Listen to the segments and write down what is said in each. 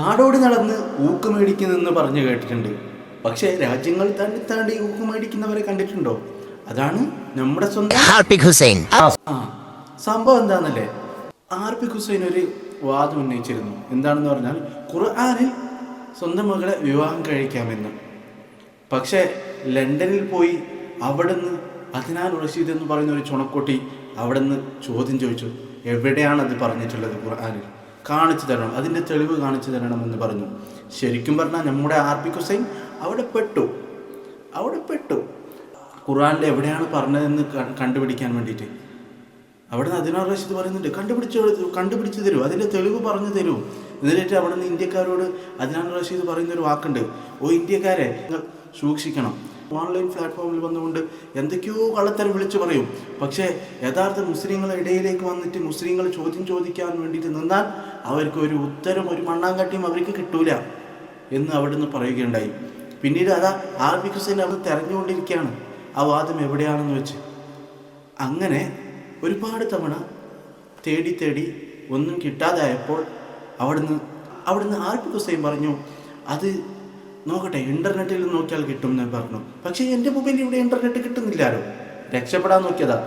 നാടോടി നടന്ന് ഊക്ക് മേടിക്കുന്നെന്ന് പറഞ്ഞു കേട്ടിട്ടുണ്ട്. പക്ഷെ രാജ്യങ്ങൾ താണ്ടി താണ്ടി ഊക്ക് മേടിക്കുന്നവരെ കണ്ടിട്ടുണ്ടോ? അതാണ് നമ്മുടെ സ്വന്തം ഹാർപിക് ഹുസൈൻ. സംഭവം എന്താണെന്നല്ലേ, ഹാർപിക് ഹുസൈൻ ഒരു വാദം ഉന്നയിച്ചിരുന്നു. എന്താണെന്ന് പറഞ്ഞാൽ ഖുർആനിൽ സ്വന്തം മകളെ വിവാഹം കഴിക്കാമെന്ന്. പക്ഷേ ലണ്ടനിൽ പോയി അവിടുന്ന് അദ്നാൻ റഷീദ് എന്ന് പറയുന്ന ഒരു ചുണക്കുട്ടി അവിടുന്ന് ചോദ്യം ചോദിച്ചു, എവിടെയാണ് അത് പറഞ്ഞിട്ടുള്ളത് ഖുർആനിൽ? കാണിച്ചു തരണം, അതിൻ്റെ തെളിവ് കാണിച്ചു തരണമെന്ന് പറഞ്ഞു. ശരിക്കും പറഞ്ഞാൽ നമ്മുടെ ഹാർപിക് ഹുസൈൻ അവിടെ പെട്ടു. ഖുർആനിൽ എവിടെയാണ് പറഞ്ഞതെന്ന് കണ്ടുപിടിക്കാൻ വേണ്ടിയിട്ട് അവിടുന്ന് അദ്നാൻ റഷീദ് പറയുന്നുണ്ട്, കണ്ടുപിടിച്ചു തരൂ, അതിൻ്റെ തെളിവ് പറഞ്ഞു തരൂ. എന്നിട്ട് അവിടുന്ന് ഇന്ത്യക്കാരോട് അദ്നാൻ റഷീദ് പറയുന്നൊരു വാക്കുണ്ട്, ഓ ഇന്ത്യക്കാരെ നിങ്ങൾ സൂക്ഷിക്കണം. ഓൺലൈൻ പ്ലാറ്റ്ഫോമിൽ വന്നുകൊണ്ട് എന്തൊക്കെയോ കള്ളത്തരം വിളിച്ചു പറയും. പക്ഷേ യഥാർത്ഥ മുസ്ലിങ്ങളുടെ ഇടയിലേക്ക് വന്നിട്ട് മുസ്ലിങ്ങൾ ചോദ്യം ചോദിക്കാൻ വേണ്ടിയിട്ട് നിന്നാൽ അവർക്ക് ഒരു ഉത്തരം, ഒരു മണ്ണാങ്കട്ടിയും അവർക്ക് കിട്ടൂല എന്ന് അവിടുന്ന് പറയുകയുണ്ടായി. പിന്നീട് അതാ ഹാർപിക് ഹുസൈൻ അവർ തെരഞ്ഞുകൊണ്ടിരിക്കുകയാണ് ആ വാദം എവിടെയാണെന്ന് വെച്ച്. അങ്ങനെ ഒരുപാട് തവണ തേടി ഒന്നും കിട്ടാതായപ്പോൾ അവിടുന്ന് ഹാർപിക് ഹുസൈൻ പറഞ്ഞു, അത് നോക്കട്ടെ, ഇൻ്റർനെറ്റിൽ നോക്കിയാൽ കിട്ടും എന്ന് പറഞ്ഞു. പക്ഷേ എൻ്റെ മൊബൈലിൽ ഇവിടെ ഇൻ്റർനെറ്റ് കിട്ടുന്നില്ലല്ലോ. രക്ഷപ്പെടാൻ നോക്കിയതാ.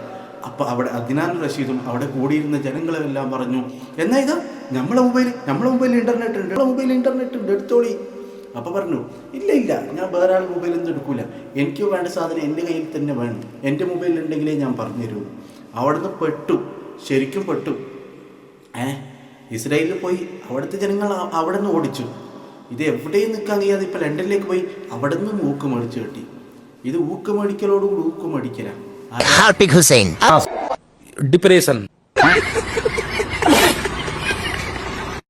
അപ്പോൾ അവിടെ അദ്നാൻ റഷീദും അവിടെ കൂടിയിരുന്ന ജനങ്ങളെല്ലാം പറഞ്ഞു, എന്നാ ഇതാ നമ്മളെ മൊബൈലിൽ ഇൻ്റർനെറ്റ് ഉണ്ട്, എടുത്തോളി. അപ്പോൾ പറഞ്ഞു, ഇല്ല, ഞാൻ വേറെ ആൾ മൊബൈലിൽ ഒന്നും എടുക്കൂല, എനിക്ക് വേണ്ട സാധനം എൻ്റെ കയ്യിൽ തന്നെ വേണം, എൻ്റെ മൊബൈലിൽ ഉണ്ടെങ്കിലേ ഞാൻ പറഞ്ഞു തരൂ. അവിടുന്ന് ശരിക്കും പെട്ടു. ഇസ്രായേലിൽ പോയി അവിടുത്തെ ജനങ്ങൾ അവിടെ നിന്ന് ഓടിച്ചു. ഇത് എവിടെയും നിൽക്കാൻ കഴിയാതെ ഇപ്പം ലണ്ടനിലേക്ക് പോയി അവിടെ നിന്നും ഊക്ക് മേടിച്ചു കിട്ടി. ഇത് ഊക്ക് മേടിക്കലോടുകൂടി ഊക്ക് മേടിക്കലാണ്. ഹാർപിക് ഹുസൈൻ. ഡിപ്രഷൻ